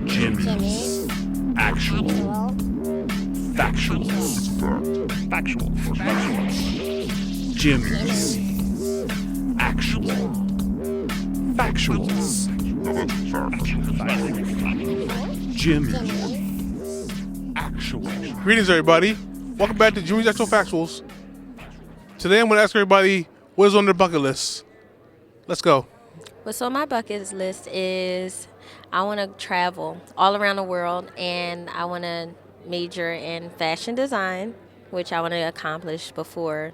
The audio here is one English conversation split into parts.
Jimmie's Actual Factuals. Jimmie's Actual Factuals. Jimmie's Actual. Greetings, everybody. Welcome back to Jimmie's Actual Factuals. Today I'm going to ask everybody what is on their bucket list. Let's go. What's on my bucket list is I want to travel all around the world, and I want to major in fashion design, which I want to accomplish before,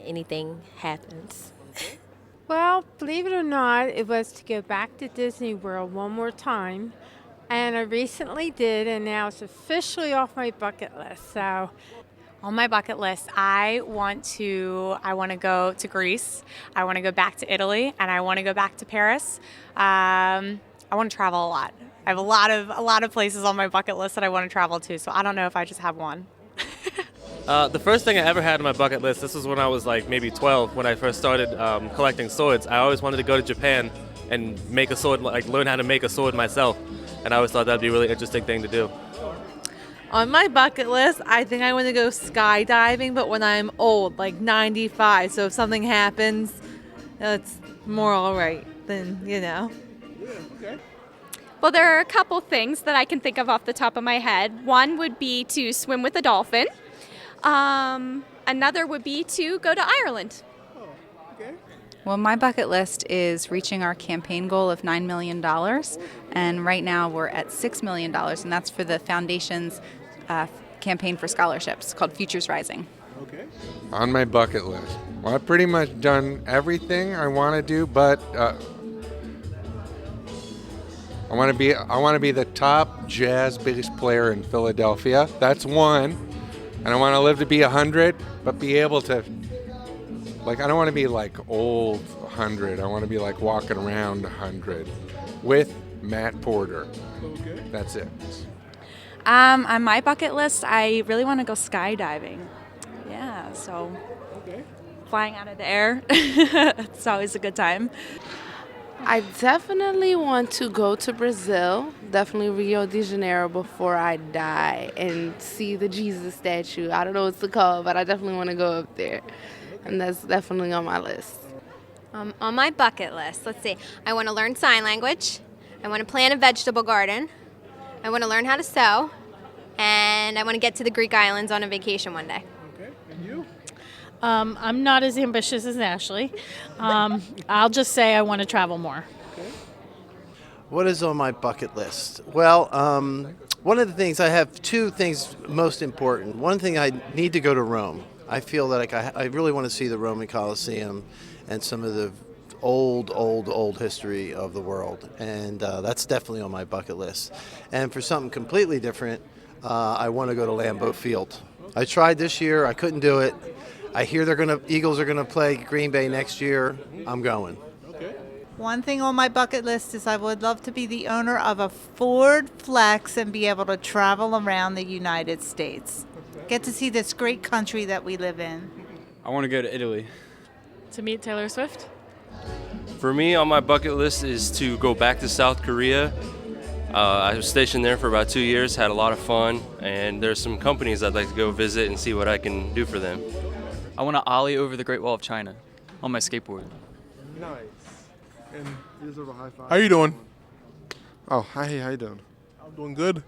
anything happens. Well, believe it or not, it was to go back to Disney World one more time. And I recently did, and now it's officially off my bucket list. So, on my bucket list, I want to go to Greece. I want to go back to Italy, and I want to go back to Paris. I want to travel a lot. I have a lot of places on my bucket list that I want to travel to. So I don't know if I just have one. The first thing I ever had on my bucket list, this was when I was like maybe 12, when I first started collecting swords. I always wanted to go to Japan and make a sword, like learn how to make a sword myself. And I always thought that'd be a really interesting thing to do. On my bucket list, I think I want to go skydiving, but when I'm old, like 95. So if something happens, it's more all right than. Yeah, okay. Well, there are a couple things that I can think of off the top of my head. One would be to swim with a dolphin. Another would be to go to Ireland. Oh, okay. Well, my bucket list is reaching our campaign goal of $9 million. And right now we're at $6 million, and that's for the foundation's campaign for scholarships called Futures Rising. Okay. On my bucket list. Well, I've pretty much done everything I want to do, but I want to be the top jazz bass player in Philadelphia. That's one. And I want to live to be 100, but be able to, I don't want to be like old 100. I want to be like walking around 100 with Matt Porter. Okay. That's it. On my bucket list, I really want to go skydiving. Yeah, so flying out of the air, it's always a good time. I definitely want to go to Brazil, definitely Rio de Janeiro before I die, and see the Jesus statue. I don't know what it's called, but I definitely want to go up there. And that's definitely on my list. On my bucket list, let's see. I want to learn sign language. I want to plant a vegetable garden. I want to learn how to sew. And I want to get to the Greek islands on a vacation one day. Okay, and you? I'm not as ambitious as Ashley. I'll just say I want to travel more. Okay. What is on my bucket list? Well, one of the things, I have two things most important. One thing, I need to go to Rome. I feel like I really want to see the Roman Colosseum and some of the old history of the world. And that's definitely on my bucket list. And for something completely different, I want to go to Lambeau Field. I tried this year. I couldn't do it. I hear Eagles are gonna play Green Bay next year. I'm going. Okay. One thing on my bucket list is I would love to be the owner of a Ford Flex and be able to travel around the United States. Get to see this great country that we live in. I want to go to Italy. To meet Taylor Swift. For me, on my bucket list is to go back to South Korea. I was stationed there for about 2 years, had a lot of fun, and there's some companies I'd like to go visit and see what I can do for them. I want to ollie over the Great Wall of China on my skateboard. Nice. And you deserve a high five. How you doing? Oh, hi. How you doing? I'm doing good.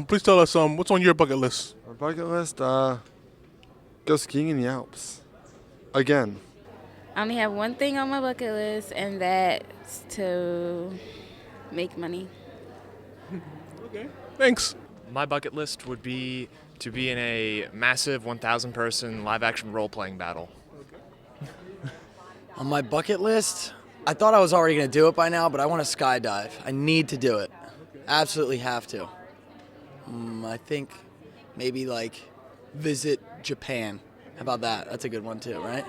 Please tell us what's on your bucket list. My bucket list, go skiing in the Alps. Again. I only have one thing on my bucket list, and that's to make money. Okay. Thanks. My bucket list would be to be in a massive 1,000-person live-action role-playing battle. On my bucket list, I thought I was already going to do it by now, but I want to skydive. I need to do it. Absolutely have to. I think maybe visit Japan. How about that? That's a good one too, right?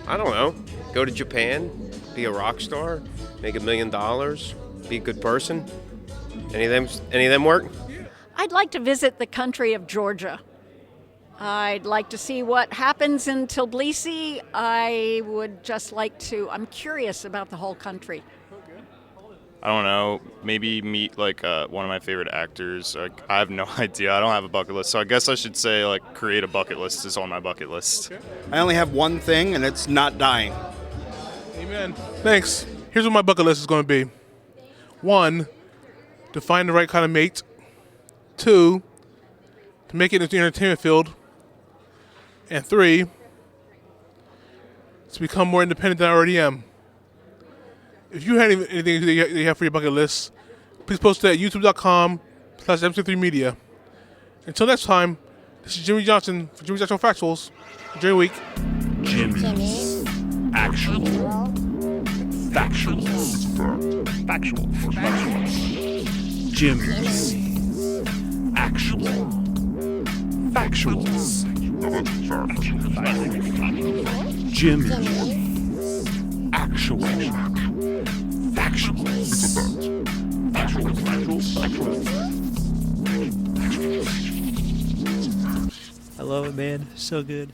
I don't know. Go to Japan, be a rock star, make $1 million, be a good person. Any of them work? I'd like to visit the country of Georgia. I'd like to see what happens in Tbilisi. I would just like to, I'm curious about the whole country. I don't know, maybe meet like one of my favorite actors. Like, I have no idea. I don't have a bucket list, so I guess I should say like create a bucket list is on my bucket list. I only have one thing, and it's not dying. Amen. Thanks. Here's what my bucket list is going to be. 1, to find the right kind of mate. 2, to make it into the entertainment field. And 3, to become more independent than I already am. If you had anything that you have for your bucket list, please post it at youtube.com/MC3media. Until next time, this is Jimmie Johnson for Jimmie's Actual Factuals. Enjoy your week. Jimmie's Actual Factuals. Factuals. Jimmie's Actual Factuals. Jimmie's Actual I love it, man. So good.